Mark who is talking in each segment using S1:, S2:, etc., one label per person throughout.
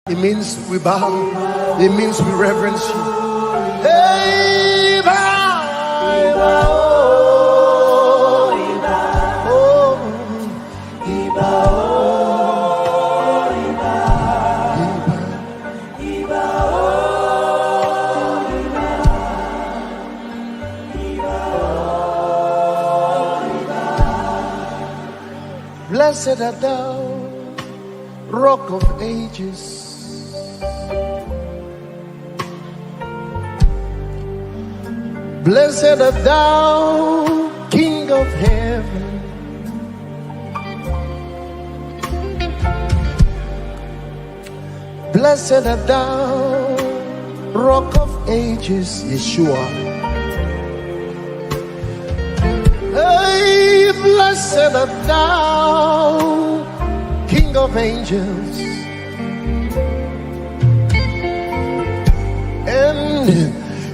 S1: It means we bow. It means we reverence you. Hey, bow, bow, oh, blessed art thou, Rock of Ages. Blessed art thou, King of Heaven. Blessed art thou, Rock of Ages, Yeshua. Hey, blessed art thou, King of Angels. And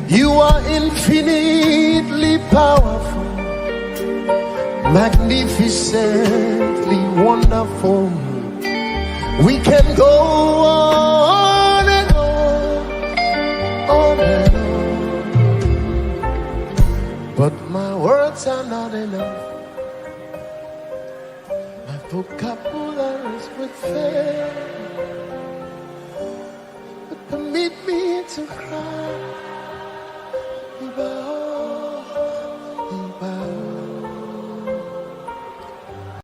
S1: you are infinitely powerful, magnificently wonderful. We can go on and on and on. But my words are not enough. My vocabularies would fail. But permit me to